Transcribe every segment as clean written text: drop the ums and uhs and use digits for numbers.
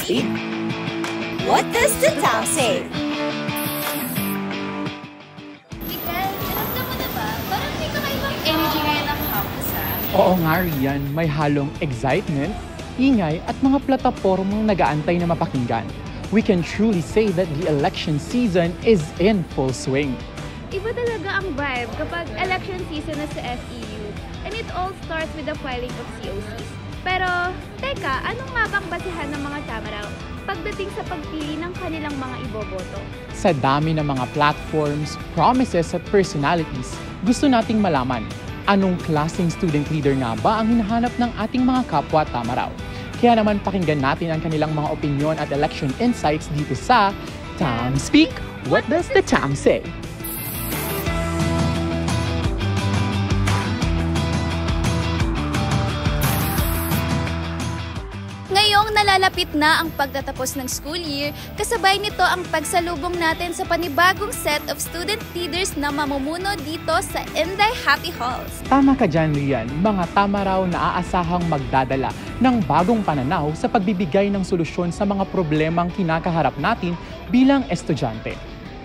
Speak. What does the town say? Miguel, alam mo na ba? Parang may kakaibang energy ngayon ng campus, Oo nga, Rian. May halong excitement, ingay at mga platapormang nag-aantay na mapakinggan. We can truly say that the election season is in full swing. Iba talaga ang vibe kapag election season na sa FEU. And it all starts with the filing of COCs. Pero, teka, ano nga bang basihan ng mga Tamaraw pagdating sa pagpili ng kanilang mga iboboto? Sa dami ng mga platforms, promises at personalities, gusto nating malaman anong klaseng student leader nga ba ang hinahanap ng ating mga kapwa Tamaraw. Kaya naman pakinggan natin ang kanilang mga opinyon at election insights dito sa Tam Speak. What does the Tam say? Ngayong nalalapit na ang pagtatapos ng school year, kasabay nito ang pagsalubong natin sa panibagong set of student leaders na mamumuno dito sa Inday Happy Halls. Tama ka dyan, Rian. Mga Tamaraw na aasahang magdadala ng bagong pananaw sa pagbibigay ng solusyon sa mga problemang kinakaharap natin bilang estudyante.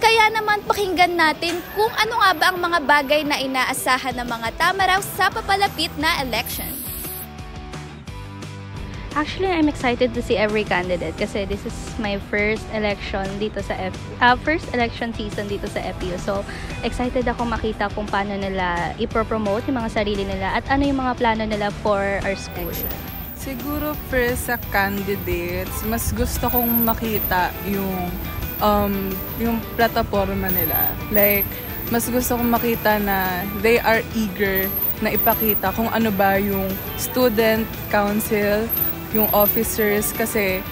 Kaya naman pakinggan natin kung ano nga ba ang mga bagay na inaasahan ng mga Tamaraw sa papalapit na election. Actually, I'm excited to see every candidate kasi this is my first election dito sa first election season dito sa FEU. So, excited ako makita kung paano nila ipropromote yung mga sarili nila at ano yung mga plano nila for our school. Siguro first sa candidates, mas gusto kong makita yung plataforma nila. Like, mas gusto kong makita na they are eager na ipakita kung ano ba yung student council, yung officers, kasi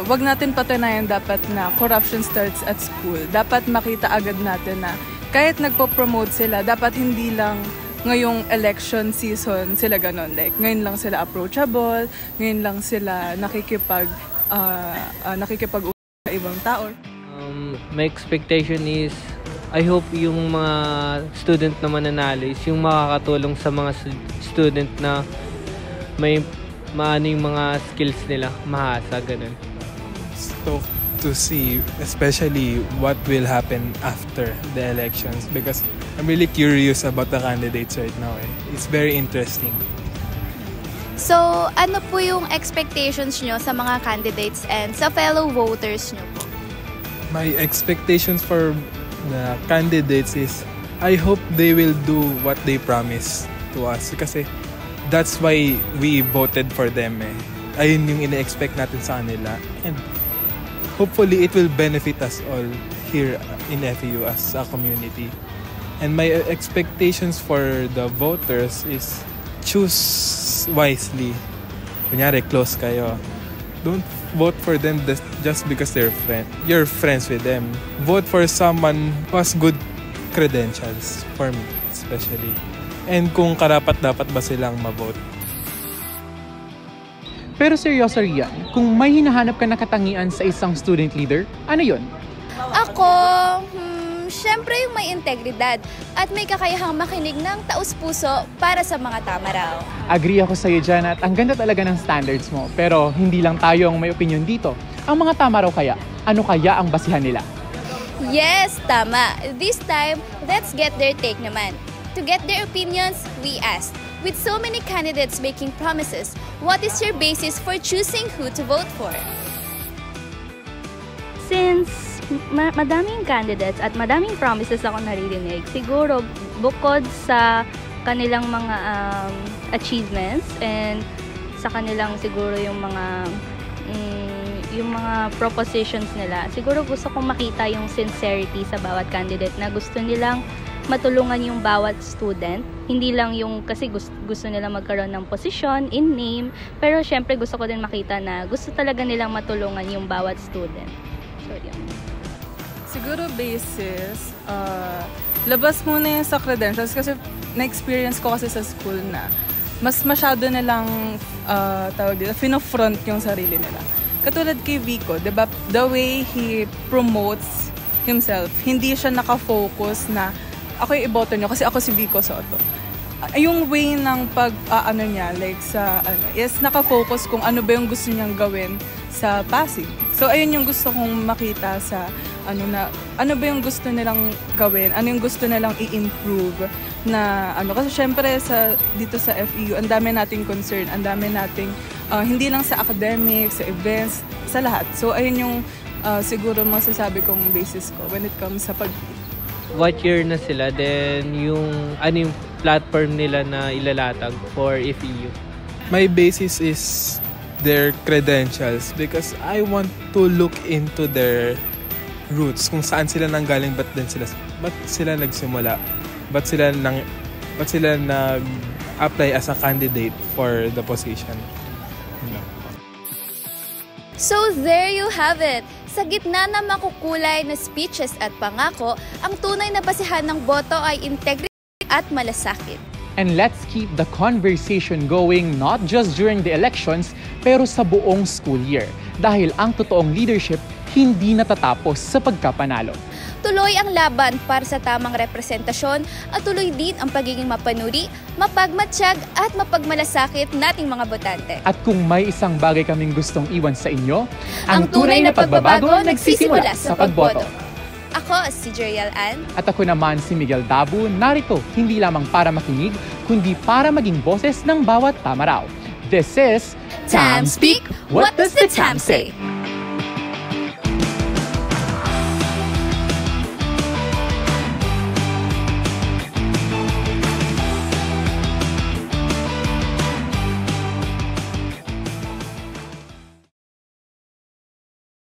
wag natin patunayan dapat na corruption starts at school. Dapat makita agad natin na kahit nagpo-promote sila, dapat hindi lang ngayong election season sila ganon. Like, ngayon lang sila approachable, ngayon lang sila nakikipag sa ibang tao. My expectation is, I hope yung mga student na mananalo is yung makakatulong sa mga student na may maano yung mga skills nila, mahasa, ganun. So, to see especially what will happen after the elections because I'm really curious about the candidates right now. It's very interesting. So, ano po yung expectations nyo sa mga candidates and sa fellow voters nyo po? My expectations for the candidates is I hope they will do what they promise to us kasi that's why we voted for them. Ayun yung ina-expect natin sa kanila. And hopefully, it will benefit us all here in FEU as a community. And my expectations for the voters is choose wisely. Kunyari, close kayo. Don't vote for them just because you're friends with them. Vote for someone who has good credentials, for me especially. And kung karapat-dapat ba silang ma-vote. Pero seryoso, Rian, kung may hinahanap ka na katangian sa isang student leader, ano yun? Ako, syempre yung may integridad at may kakayahang makinig ng taus-puso para sa mga Tamaraw. Agree ako sa'yo dyan at ang ganda talaga ng standards mo. Pero hindi lang tayo ang may opinion dito. Ang mga Tamaraw kaya, ano kaya ang basihan nila? Yes, tama. This time, let's get their take naman. To get their opinions, we asked, with so many candidates making promises, what is your basis for choosing who to vote for? Since madaming candidates at madaming promises ako naririnig, siguro bukod sa kanilang mga achievements and sa kanilang siguro yung mga propositions nila, siguro gusto kong makita yung sincerity sa bawat candidate na gusto nilang matulungan yung bawat student. Hindi lang yung kasi gusto nila magkaroon ng posisyon in name, pero syempre gusto ko din makita na gusto talaga nilang matulungan yung bawat student. So, yun. Siguro basis, labas muna yung sa credentials kasi na-experience ko kasi sa school na mas masyado nilang fino-front yung sarili nila. Katulad kay Vico, diba, the way he promotes himself, hindi siya nakafocus na ako yung iboto niyo kasi ako si Vico Soto. yung way ng ano niya, like sa is nakafocus kung ano ba yung gusto niyang gawin sa passing. So ayun yung gusto kong makita sa ano ba yung gusto nilang gawin, ano yung gusto nilang i-improve na kasi syempre dito sa FEU ang dami nating concern, ang dami nating hindi lang sa academics, sa events, sa lahat. So ayun yung siguro masasabi kong basis ko when it comes sa what year na sila, then yung platform nila na ilalatag for FEU? My basis is their credentials because I want to look into their roots, kung saan sila nanggaling, ba't sila nagsimula, ba't sila nag-apply as a candidate for the position. So there you have it. Sa gitna ng makukulay na speeches at pangako, ang tunay na basihan ng boto ay integrity at malasakit. And let's keep the conversation going not just during the elections, pero sa buong school year. Dahil ang totoong leadership hindi natatapos sa pagkapanalo. Tuloy ang laban para sa tamang representasyon at tuloy din ang pagiging mapanuri, mapagmatsyag at mapagmalasakit nating mga botante. At kung may isang bagay kaming gustong iwan sa inyo, ang tunay na pagbabago nagsisimula sa pagboto. Ako si Jeriel Ann. At ako naman si Miguel Dabu, narito hindi lamang para makinig, kundi para maging boses ng bawat Tamaraw. This is Tam Speak! What does the Tam say?